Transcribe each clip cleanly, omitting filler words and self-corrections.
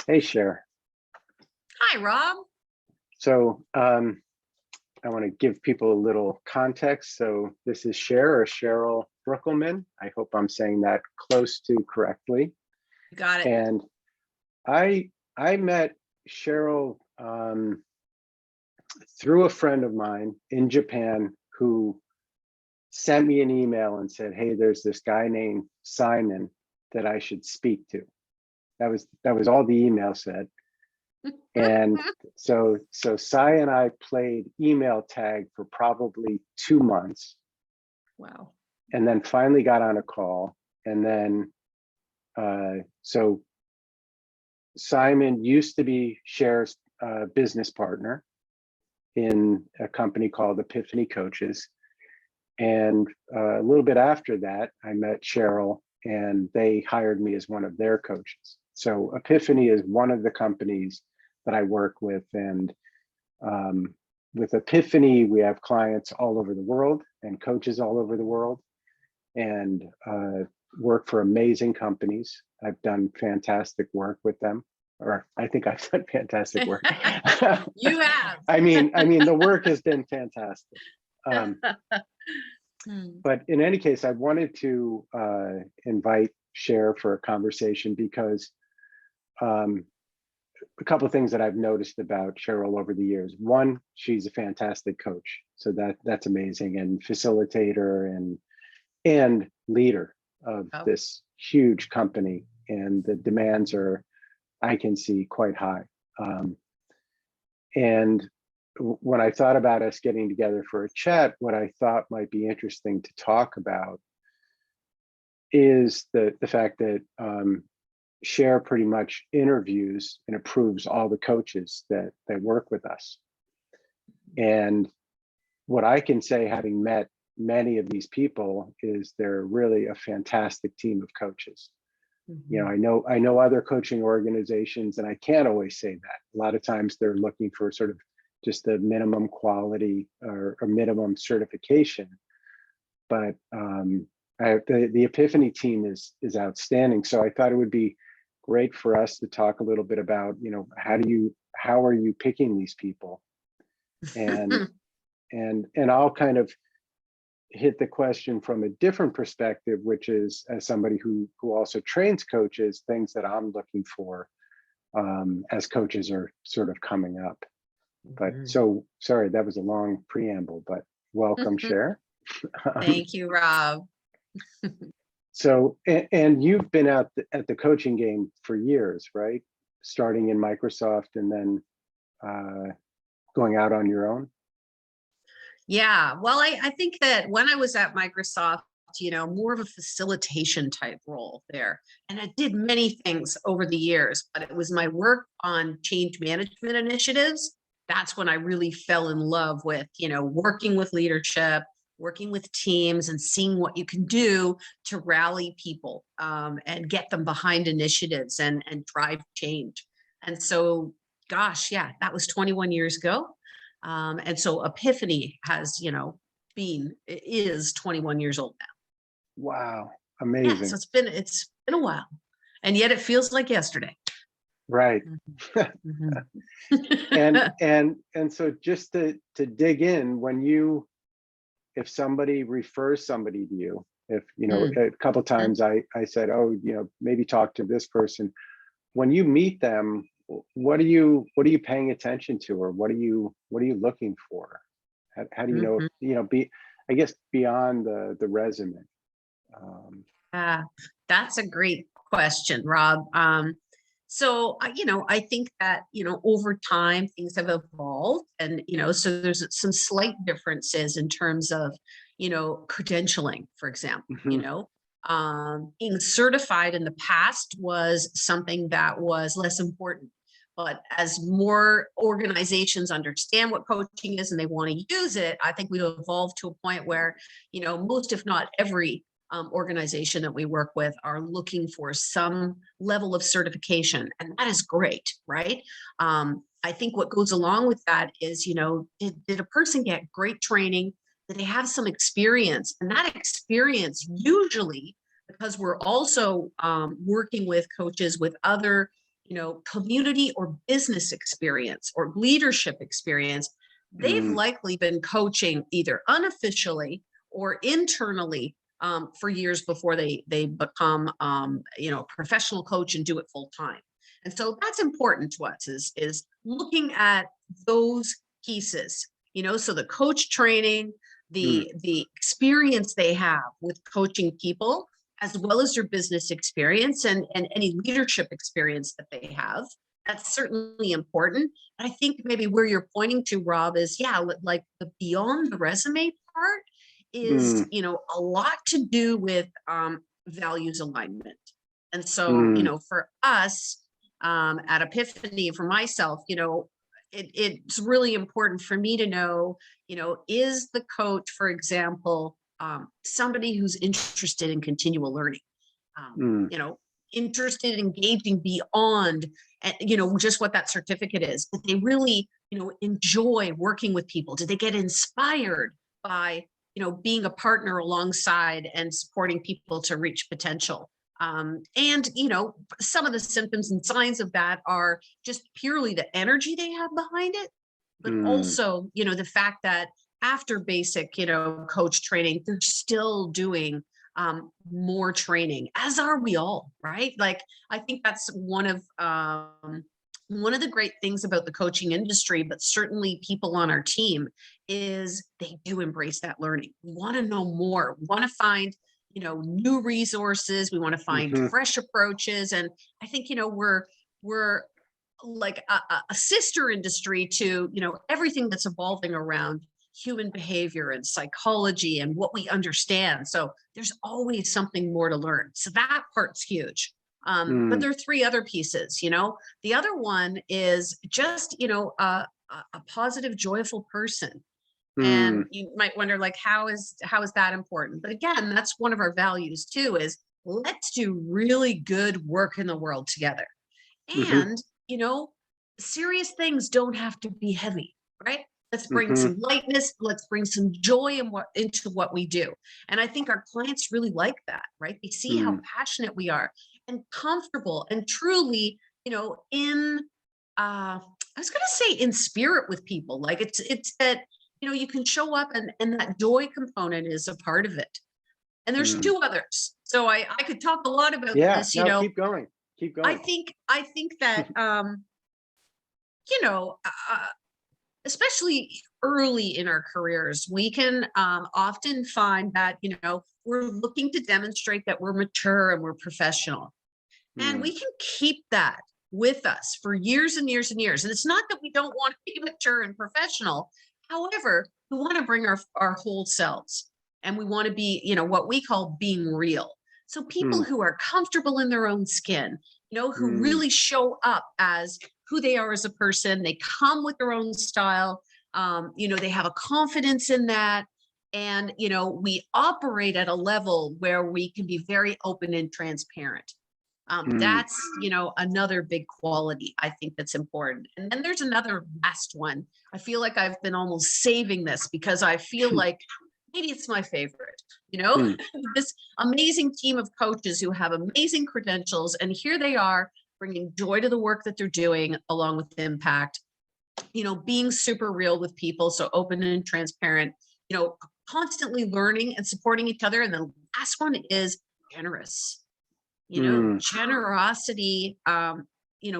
Hey, Cher. Hi, Rob. So I want to give people a little context. So this is Cheryl Breukelman. I hope I'm saying that close to correctly. You got it. And I met Cheryl through a friend of mine in Japan who sent me an email and said, "Hey, there's this guy named Simon that I should speak to." That was all the email said. And so Sai and I played email tag for probably 2 months. Wow. And then finally got on a call. And then so Simon used to be Cher's business partner in a company called Epiphany Coaches. And a little bit after that, I met Cheryl and they hired me as one of their coaches. So Epiphany is one of the companies that I work with. And with Epiphany, we have clients all over the world and coaches all over the world, and work for amazing companies. I've done fantastic work with them, or I think I've done fantastic work. You have. I mean, the work has been fantastic. But in any case, I wanted to invite Cher for a conversation because a couple of things that I've noticed about Cheryl over the years. One, she's a fantastic coach, so that's amazing, and facilitator and leader of this huge company, and the demands are, I can see, quite high. And when I thought about us getting together for a chat, what I thought might be interesting to talk about is the fact that Cher pretty much interviews and approves all the coaches that work with us. And what I can say, having met many of these people, is they're really a fantastic team of coaches. Mm-hmm. You know, I know other coaching organizations, and I can't always say that. A lot of times they're looking for sort of just a minimum quality or a minimum certification. But the Epiphany team is outstanding. So I thought it would be great for us to talk a little bit about, you know, how are you picking these people? And and I'll kind of hit the question from a different perspective, which is, as somebody who also trains coaches, things that I'm looking for as coaches are sort of coming up. But so sorry, that was a long preamble, but welcome, Cher. Thank you, Rob. So, and you've been at the coaching game for years, right? Starting in Microsoft and then going out on your own? Yeah, well, I think that when I was at Microsoft, you know, more of a facilitation type role there. And I did many things over the years, but it was my work on change management initiatives. That's when I really fell in love with, you know, working with leadership, working with teams, and seeing what you can do to rally people and get them behind initiatives and drive change. And so, gosh, yeah, that was 21 years ago. And so Epiphany has, you know, is 21 years old now. Wow, amazing. Yeah, so it's been a while, and yet it feels like yesterday. Right. Mm-hmm. and so just to dig in, if somebody refers somebody to you, if you know, a couple of times I said, oh, you know, maybe talk to this person. When you meet them, what are you paying attention to, or what are you looking for? How do you know, you know, I guess beyond the resume? That's a great question, Rob. So, you know, I think that, you know, over time things have evolved, and, you know, so there's some slight differences in terms of, you know, credentialing, for example. You know, being certified in the past was something that was less important. But as more organizations understand what coaching is and they want to use it, I think we've evolved to a point where, you know, most, if not every organization that we work with are looking for some level of certification. And that is great, right? I think what goes along with that is, you know, did a person get great training? Did they have some experience? And that experience usually, because we're also working with coaches with other community or business experience or leadership experience, they've likely been coaching either unofficially or internally for years before they become a professional coach and do it full time. And so that's important to us is looking at those pieces, so the coach training, the experience they have with coaching people, as well as their business experience and any leadership experience that they have. That's certainly important. I think maybe where you're pointing to, Rob, is like the beyond the resume part is, a lot to do with values alignment. And so, for us at Epiphany, for myself, it's really important for me to know, is the coach, for example, somebody who's interested in continual learning, interested in engaging beyond, just what that certificate is. But they really, enjoy working with people. Did they get inspired by, being a partner alongside and supporting people to reach potential? And, some of the symptoms and signs of that are just purely the energy they have behind it, but also, the fact that after basic, coach training, they're still doing more training, as are we all, right? Like, I think that's one of the great things about the coaching industry, but certainly people on our team, is they do embrace that learning. We want to know more. We want to find, new resources. We want to find fresh approaches. And I think, we're like a sister industry to, everything that's evolving around human behavior and psychology and what we understand. So there's always something more to learn. So that part's huge. But there are three other pieces. The other one is just, a positive, joyful person. And you might wonder, like, how is that important? But again, that's one of our values too, is let's do really good work in the world together. And, serious things don't have to be heavy, right? Let's bring some lightness. Let's bring some joy into what we do. And I think our clients really like that, right? They see how passionate we are and comfortable and truly, in, I was going to say in spirit with people. Like it's that, you can show up and that joy component is a part of it. And there's two others. So I could talk a lot about this, no, keep going. I think that, especially early in our careers, we can often find that, we're looking to demonstrate that we're mature and we're professional. And we can keep that with us for years and years and years. And it's not that we don't want to be mature and professional. However, we want to bring our whole selves, and we want to be, what we call being real. So people who are comfortable in their own skin, who really show up as who they are as a person, they come with their own style, they have a confidence in that. And, we operate at a level where we can be very open and transparent. That's, another big quality I think that's important. And then there's another last one. I feel like I've been almost saving this because I feel like maybe it's my favorite, this amazing team of coaches who have amazing credentials. And here they are bringing joy to the work that they're doing along with impact, being super real with people. So open and transparent, constantly learning and supporting each other. And the last one is generous. Generosity,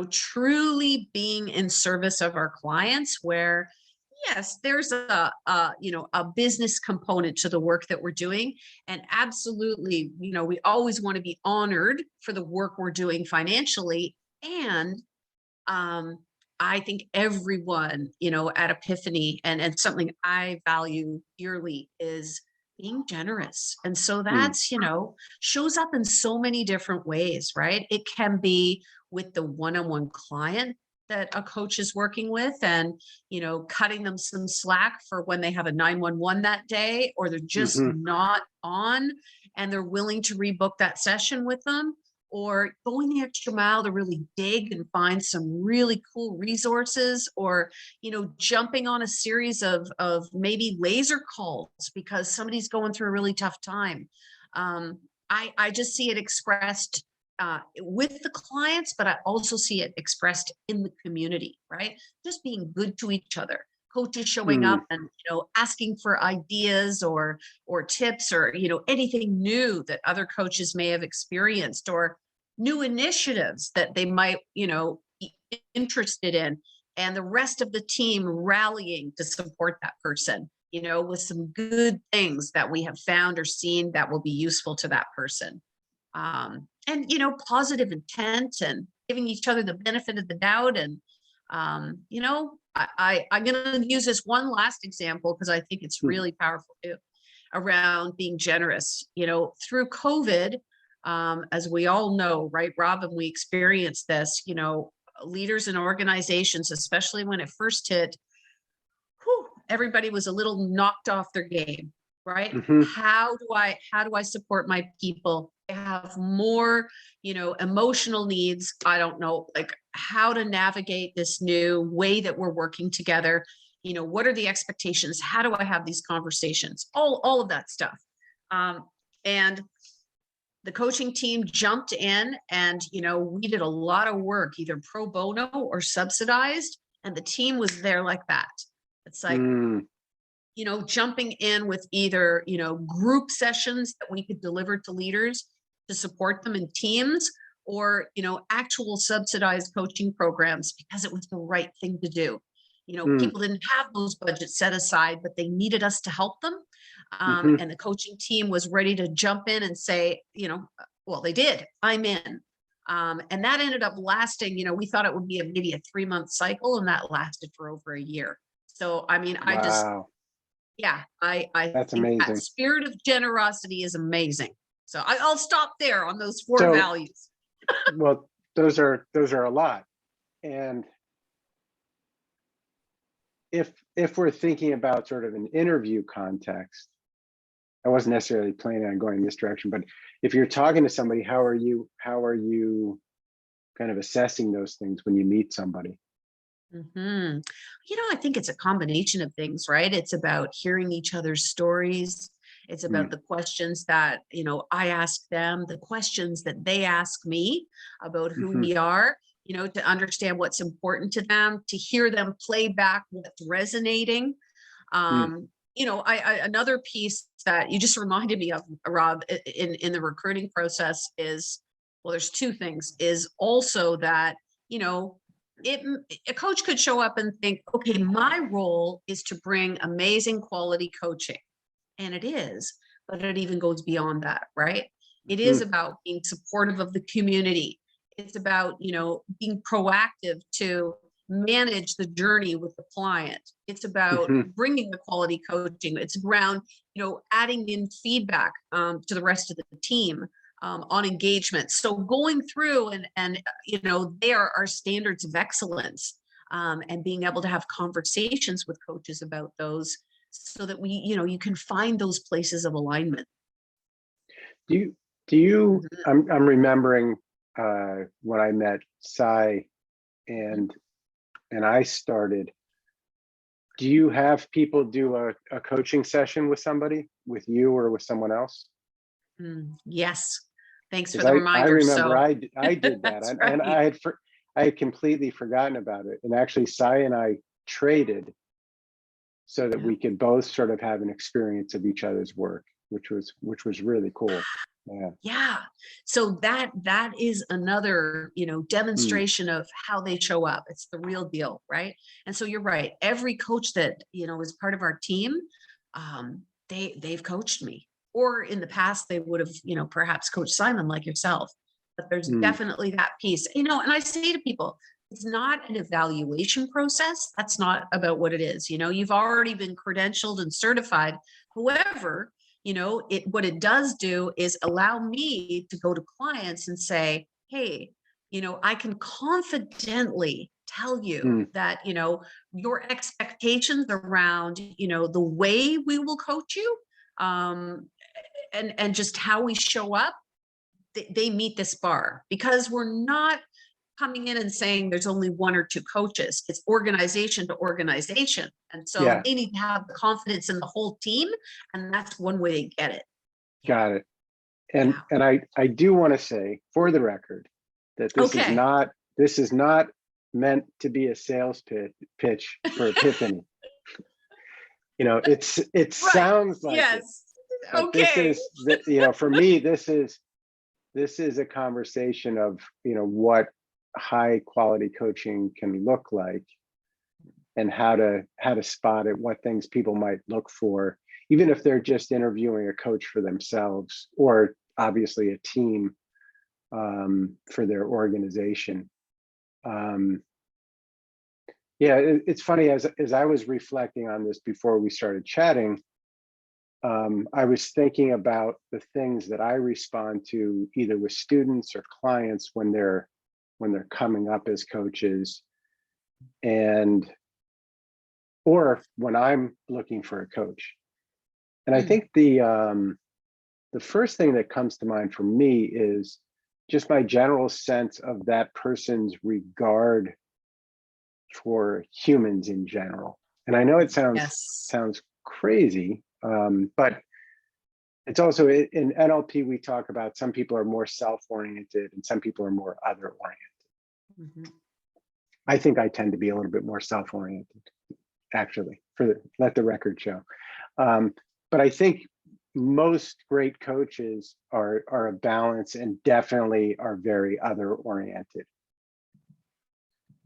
truly being in service of our clients, where yes, there's a business component to the work that we're doing. And absolutely, we always want to be honored for the work we're doing financially. And I think everyone, at Epiphany and something I value dearly is being generous. And so that's, shows up in so many different ways, right? It can be with the one-on-one client that a coach is working with and, cutting them some slack for when they have a 911 that day, or they're just not on and they're willing to rebook that session with them, or going the extra mile to really dig and find some really cool resources, or, jumping on a series of maybe laser calls because somebody's going through a really tough time. I just see it expressed with the clients, but I also see it expressed in the community, right? Just being good to each other. Coaches showing up and, asking for ideas or tips or, anything new that other coaches may have experienced, or new initiatives that they might, be interested in, and the rest of the team rallying to support that person, with some good things that we have found or seen that will be useful to that person. And, positive intent and giving each other the benefit of the doubt. And, I'm going to use this one last example because I think it's really powerful too, around being generous. Through COVID, as we all know, right, Rob, and we experienced this, leaders and organizations, especially when it first hit, everybody was a little knocked off their game, right? How do I support my people? They have more, emotional needs. I don't know, like how to navigate this new way that we're working together. What are the expectations? How do I have these conversations? All of that stuff. And the coaching team jumped in and, we did a lot of work, either pro bono or subsidized. And the team was there like that. It's like, jumping in with either, group sessions that we could deliver to leaders to support them in teams, or, actual subsidized coaching programs, because it was the right thing to do. People didn't have those budgets set aside, but they needed us to help them. And the coaching team was ready to jump in and say, well, they did, I'm in. And that ended up lasting, we thought it would be maybe a 3-month cycle, and that lasted for over a year. So, I mean, I That's think amazing. that spirit of generosity is amazing. So I'll stop there on those 4 values. Well, those are a lot. And if we're thinking about sort of an interview context, I wasn't necessarily planning on going in this direction, but if you're talking to somebody, how are you kind of assessing those things when you meet somebody? I think it's a combination of things, right? It's about hearing each other's stories. It's about the questions that, I ask them, the questions that they ask me about who we are, to understand what's important to them, to hear them play back what's resonating. Another piece that you just reminded me of, Rob, in the recruiting process is, well, there's 2 things, is also that, a coach could show up and think, okay, my role is to bring amazing quality coaching. And it is, but it even goes beyond that, right? It is about being supportive of the community. It's about, being proactive to manage the journey with the client. It's about bringing the quality coaching. It's around, adding in feedback to the rest of the team on engagement. So going through and there are standards of excellence, and being able to have conversations with coaches about those, so that you can find those places of alignment. Do you I'm remembering when I met Sai and I started, do you have people do a coaching session with somebody, with you or with someone else? Yes. Thanks for the reminder. I remember I did that. Right. And I had completely forgotten about it. And actually Sai and I traded so that we could both sort of have an experience of each other's work, which was really cool. Yeah. So that is another, demonstration of how they show up. It's the real deal, right? And so you're right. Every coach that, is part of our team, they've coached me, or in the past they would have, perhaps coached Simon, like yourself. But there's definitely that piece, and I say to people, it's not an evaluation process. That's not about what it is. You've already been credentialed and certified. However, what it does do is allow me to go to clients and say, hey, I can confidently tell you that, your expectations around, the way we will coach you, and just how we show up, they meet this bar, because we're not coming in and saying there's only 1 or 2 coaches. It's organization to organization. And so they need to have the confidence in the whole team. And that's one way to get it. Got it. And Yeah. I do want to say for the record that this is not meant to be a sales pitch for Epiphany. You know, it Right. sounds like it, Yes. but this Okay. is that, you know, for me, this is a conversation of, you know, what high quality coaching can look like, and how to spot it, what things people might look for, even if they're just interviewing a coach for themselves, or obviously a team for their organization. Yeah, it's funny, as I was reflecting on this before we started chatting, I was thinking about the things that I respond to either with students or clients when they're coming up as coaches, and or when I'm looking for a coach. And I think the first thing that comes to mind for me is just my general sense of that person's regard for humans in general. And I know it Yes. sounds crazy, but it's also in NLP, we talk about some people are more self-oriented and some people are more other-oriented. Mhm. I think I tend to be a little bit more self-oriented, actually, let the record show. But I think most great coaches are a balance, and definitely are very other-oriented.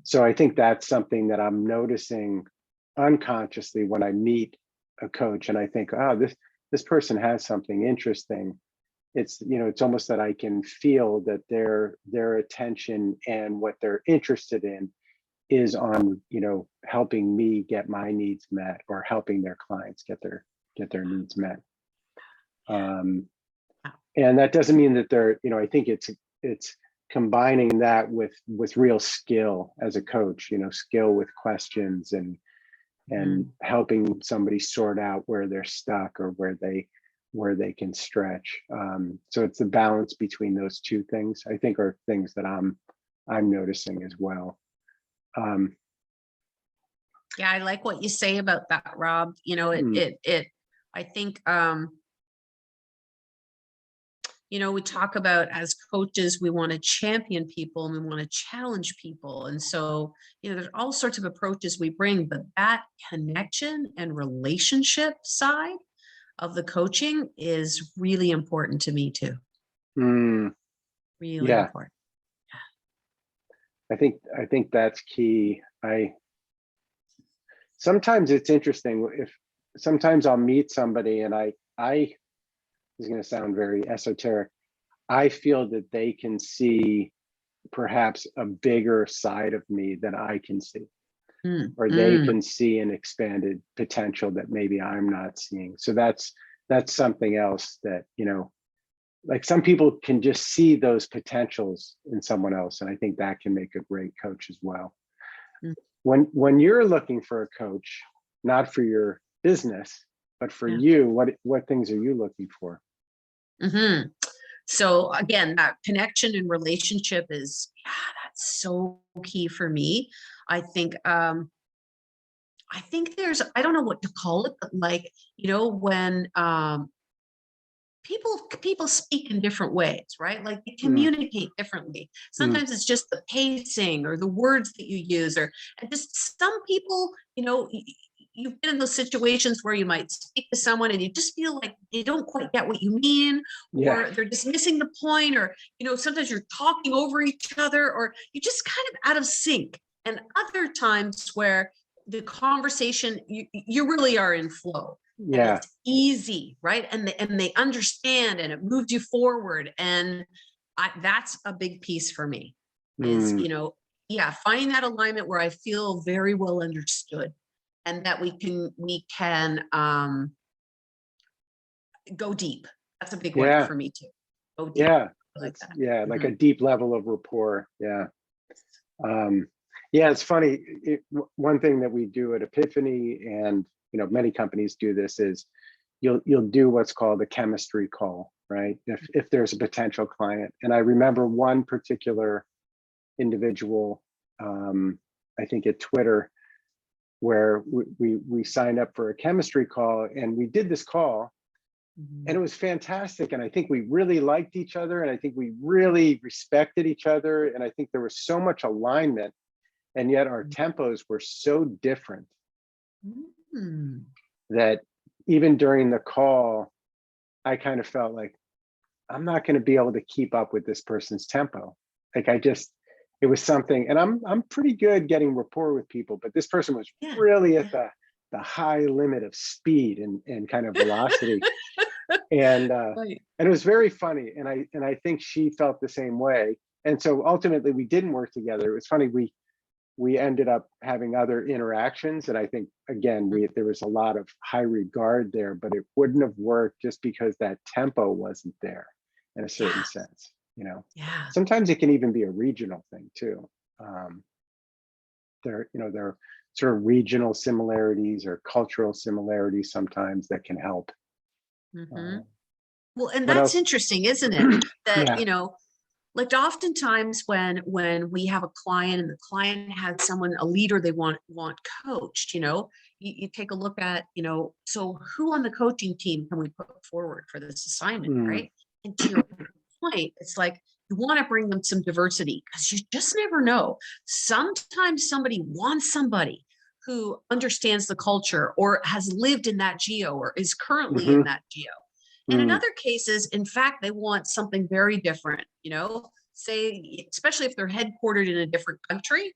So I think that's something that I'm noticing unconsciously when I meet a coach, and I think, oh, this person has something interesting. It's, you know, it's almost that I can feel that their attention and what they're interested in is on, you know, helping me get my needs met, or helping their clients get their needs met. And that doesn't mean that they're, you know, I think it's combining that with real skill as a coach, you know, skill with questions, and helping somebody sort out where they're stuck, or where they can stretch. So it's the balance between those two things, I think, are things that I'm noticing as well. Yeah, I like what you say about that, Rob. You know, I think, you know, we talk about, as coaches, we want to champion people and we want to challenge people. And so, you know, there's all sorts of approaches we bring, but that connection and relationship side of the coaching is really important to me too. Really Yeah, important. I think that's key. Sometimes it's interesting, sometimes I'll meet somebody and I this is going to sound very esoteric. I feel that they can see perhaps a bigger side of me than I can see, or they can see an expanded potential that maybe I'm not seeing. So that's something else that, you know, like some people can just see those potentials in someone else, and I think that can make a great coach as well. When you're looking for a coach, not for your business, but for you, what things are you looking for? So again, that connection and relationship is, that's so key for me. I think there's, I don't know what to call it, but like, you know, when people speak in different ways, right? Like they communicate differently. Sometimes it's just the pacing or the words that you use, or and just some people, you know, you've been in those situations where you might speak to someone and you just feel like they don't quite get what you mean, or they're just missing the point, or, you know, sometimes you're talking over each other, or you just kind of out of sync. And other times where the conversation, you really are in flow. And it's easy, right? And they understand, and it moved you forward. And that's a big piece for me is, you know, finding that alignment where I feel very well understood, and that we can go deep. That's a big one for me too. Go deep. Like that. Like a deep level of rapport. It's funny. One thing that we do at Epiphany, and, you know, many companies do this, is you'll do what's called a chemistry call, right? If there's a potential client. And I remember one particular individual, I think at Twitter, where we signed up for a chemistry call, and we did this call, And it was fantastic. And I think we really liked each other. And I think we really respected each other. And I think there was so much alignment. And yet our tempos were so different that even during the call, I kind of felt like I'm not going to be able to keep up with this person's tempo. Like it was something, and I'm pretty good getting rapport with people, but this person was really at the high limit of speed and kind of velocity. And Right. and it was very funny. And I think she felt the same way. And so ultimately we didn't work together. It was funny, we ended up having other interactions. And I think again, there was a lot of high regard there, but it wouldn't have worked just because that tempo wasn't there in a certain sense, you know. Yeah. Sometimes it can even be a regional thing too. There are sort of regional similarities or cultural similarities sometimes that can help. Well, and What that's else? interesting, isn't it? That, Yeah. like oftentimes when we have a client and the client has someone, a leader they want coached, you take a look at, so who on the coaching team can we put forward for this assignment, Mm, right? And to your point, it's like you want to bring them some diversity because you just never know. Sometimes somebody wants somebody who understands the culture or has lived in that geo or is currently in mhm, that geo. And in mm, other cases, in fact, they want something very different, say, especially if they're headquartered in a different country,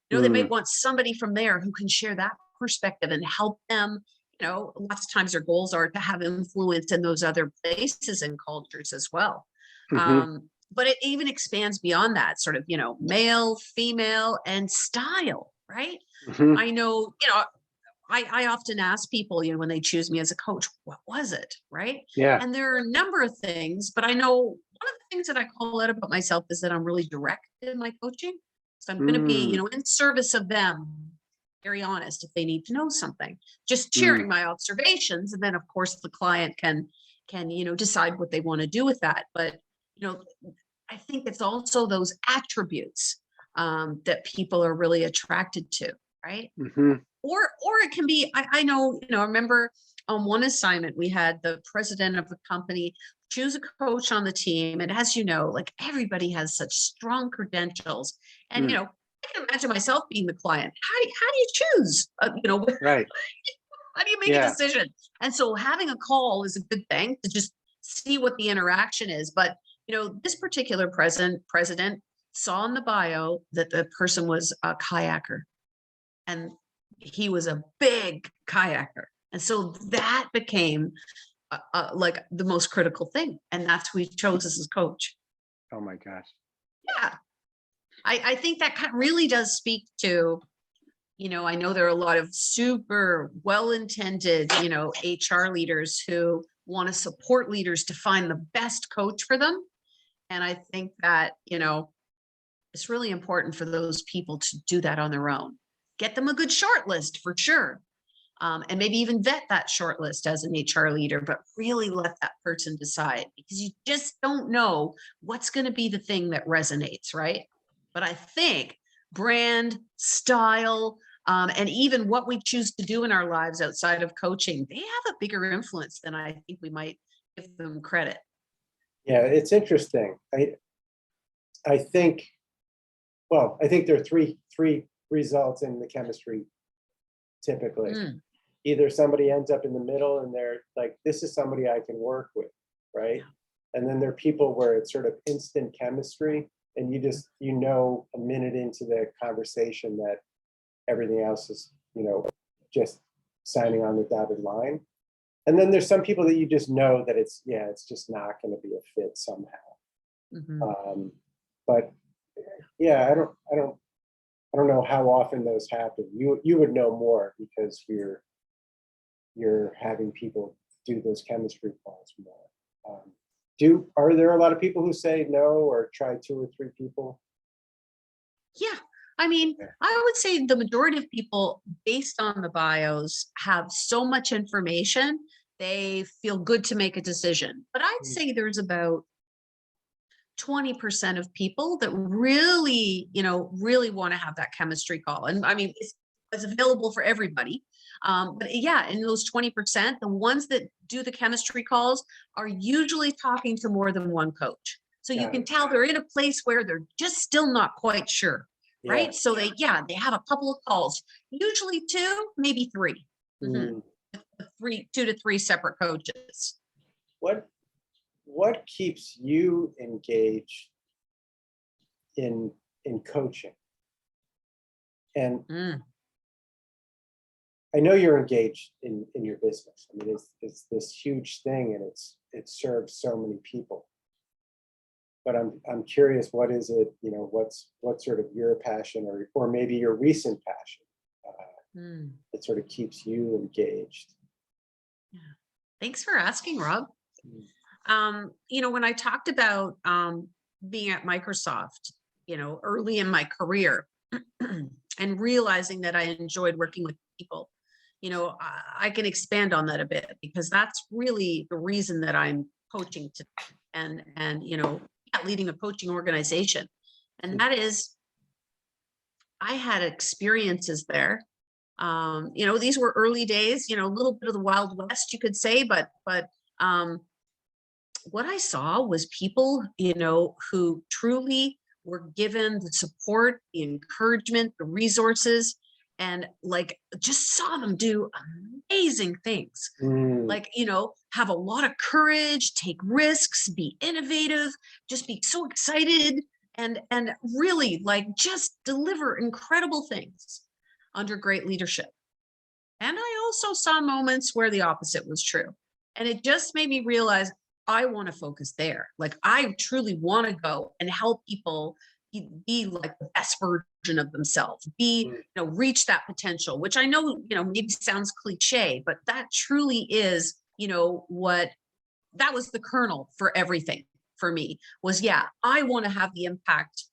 they may mm, want somebody from there who can share that perspective and help them. Lots of times their goals are to have influence in those other places and cultures as well. mhm, But it even expands beyond that sort of, male, female, and style, right? mhm. I know, I often ask people, when they choose me as a coach, what was it? Right. Yeah. And there are a number of things, but I know one of the things that I call out about myself is that I'm really direct in my coaching. So I'm going to be, Mm, in service of them, very honest if they need to know something, just mm, sharing my observations. And then of course the client can, decide what they want to do with that. But, you know, I think it's also those attributes that people are really attracted to, right? mhm, Or it can be, I know, I remember on one assignment we had the president of the company choose a coach on the team. And as you know, like everybody has such strong credentials. And mm. I can imagine myself being the client. How do you choose? Right. How do you make a Yeah. decision? And so having a call is a good thing to just see what the interaction is. But this particular president saw in the bio that the person was a kayaker and he was a big kayaker. And so that became like the most critical thing. And that's who he chose as his coach. Oh my gosh. Yeah. I think that really does speak to, I know there are a lot of super well-intended, HR leaders who want to support leaders to find the best coach for them. And I think that, it's really important for those people to do that on their own. Get them a good short list for sure. And maybe even vet that short list as an HR leader, but really let that person decide because you just don't know what's going to be the thing that resonates, right? But I think brand, style, and even what we choose to do in our lives outside of coaching, they have a bigger influence than I think we might give them credit. Yeah, it's interesting. I think, well, I think there are three results in the chemistry typically. Mm, Either somebody ends up in the middle and they're like, this is somebody I can work with, right? And then there are people where it's sort of instant chemistry and a minute into the conversation that everything else is, just signing on the dotted line. And then there's some people that you just know that it's just not going to be a fit somehow. mhm. But yeah, I don't know how often those happen. You would know more because you're having people do those chemistry calls more. Are there a lot of people who say no or try 2 or 3 people? Yeah. I mean, Yeah. I would say the majority of people, based on the bios, have so much information, they feel good to make a decision. But I'd Mm, say there's about 20% of people that really, really want to have that chemistry call. And I mean, it's available for everybody. But yeah, in those 20%, the ones that do the chemistry calls are usually talking to more than one coach. So you can tell they're in a place where they're just still not quite sure, right? So they have a couple of calls, usually 2, maybe 3. Mm. 2 to 3 separate coaches. What keeps you engaged in coaching? And I know you're engaged in your business. I mean, it's this huge thing, and it serves so many people. But I'm curious, what is it? You know, what's sort of your passion, or maybe your recent passion that sort of keeps you engaged? Yeah. Thanks for asking, Rob. You know, when I talked about being at Microsoft, you know, early in my career and realizing that I enjoyed working with people, you know, I can expand on that a bit, because that's really the reason that I'm coaching today, and you know, leading a coaching organization. And that is, I had experiences there. You know, these were early days, you know, a little bit of the Wild West, you could say, but what I saw was people, you know, who truly were given the support, the encouragement, the resources, and like just saw them do amazing things. Like, you know, have a lot of courage, take risks, be innovative, just be so excited, and really like just deliver incredible things under great leadership. And I also saw moments where the opposite was true. And it just made me realize I want to focus there. Like, I truly want to go and help people be like the best version of themselves, you know, reach that potential, which I know, you know, maybe sounds cliche, but that truly is, you know, that was the kernel for everything for me was, I want to have the impact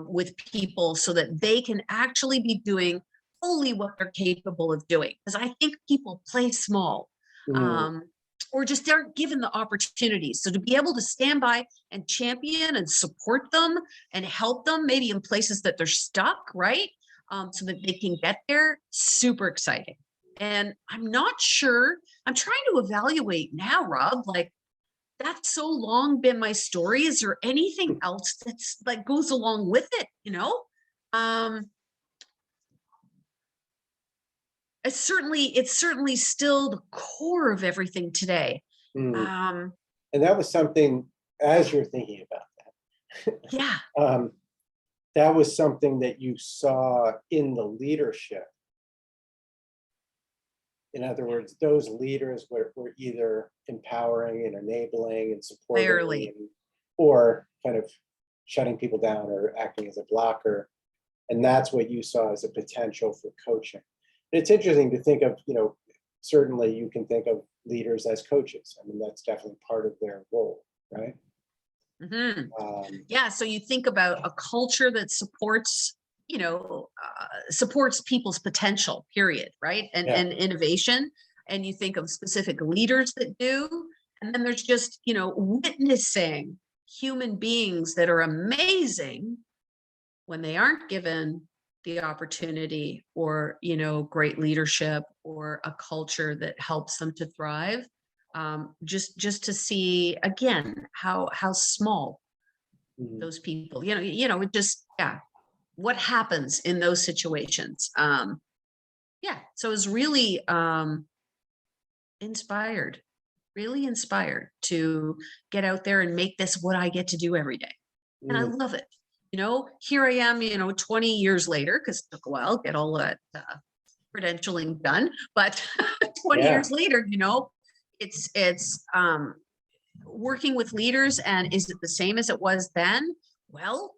with people so that they can actually be doing fully what they're capable of doing. Because I think people play small. Or just aren't given the opportunities. So to be able to stand by and champion and support them and help them maybe in places that they're stuck, right? So that they can get there, super exciting. And I'm not sure, I'm trying to evaluate now, Rob, like that's so long been my story. Is there anything else that's like goes along with it, you know? It's certainly still the core of everything today. And that was something, as you're thinking about that, that was something that you saw in the leadership. In other words, those leaders were either empowering and enabling and supporting, or kind of shutting people down or acting as a blocker. And that's what you saw as a potential for coaching. It's interesting to think of, you know, certainly you can think of leaders as coaches. I mean, that's definitely part of their role, right? So you think about a culture that supports, you know, supports people's potential, period, right? And innovation. And you think of specific leaders that do. And then there's just, you know, witnessing human beings that are amazing when they aren't given the opportunity or, you know, great leadership or a culture that helps them to thrive. Just to see again how small those people, you know, it just, what happens in those situations. So it was really really inspired to get out there and make this what I get to do every day. And I love it. You know, here I am, you know, 20 years later, because it took a while to get all that credentialing done. But 20 years later, you know, it's working with leaders. And is it the same as it was then? Well,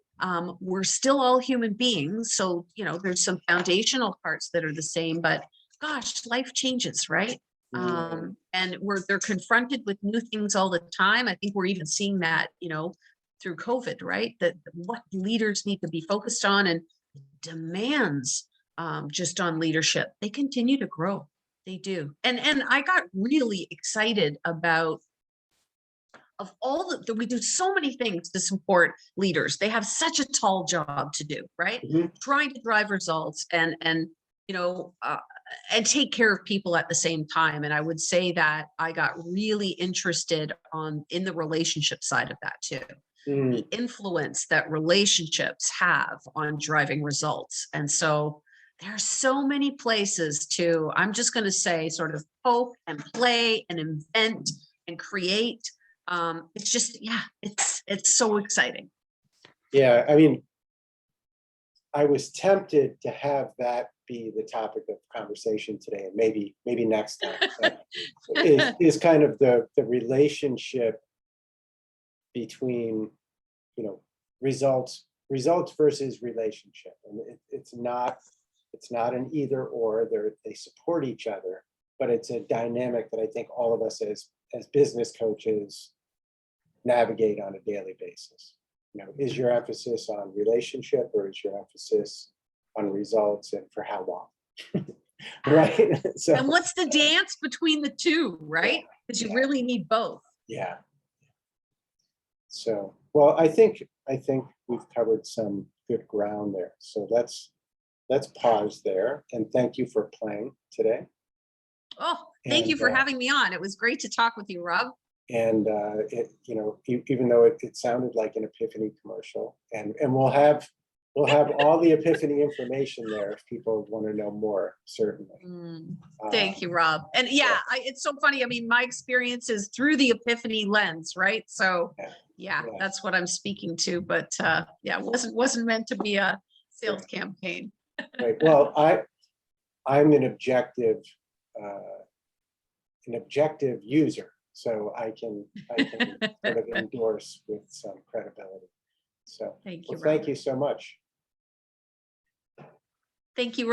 we're still all human beings. So, you know, there's some foundational parts that are the same, but gosh, life changes, right? And they're confronted with new things all the time. I think we're even seeing that, you know, through COVID, right? That what leaders need to be focused on and demands just on leadership, they continue to grow. They do. And I got really excited about of all that we do so many things to support leaders. They have such a tall job to do, right? Trying to drive results and you know, and take care of people at the same time. And I would say that I got really interested in the relationship side of that too. The influence that relationships have on driving results. And so there are so many places to, I'm just going to say, sort of poke and play and invent and create. It's just, yeah, it's so exciting. Yeah, I mean, I was tempted to have that be the topic of conversation today, and maybe next time. is kind of the relationship between, you know, results versus relationship, and it's not an either or. They support each other, but it's a dynamic that I think all of us as business coaches navigate on a daily basis. You know, is your emphasis on relationship, or is your emphasis on results, and for how long? Right. So, and what's the dance between the two, right? Because you really need both. Yeah. So, well, I think we've covered some good ground there. So let's pause there, and thank you for playing today. Oh, thank you for having me on. It was great to talk with you, Rob. And you know, even though it sounded like an Epiphany commercial, and we'll have all the Epiphany information there if people want to know more, certainly. Thank you, Rob. And yeah, it's so funny. I mean, my experience is through the Epiphany lens, right? So yeah, that's what I'm speaking to. But yeah, it wasn't meant to be a sales campaign. Right. Well, I'm an objective user, so I can sort of endorse with some credibility. So thank you, thank you so much. Thank you, Rob.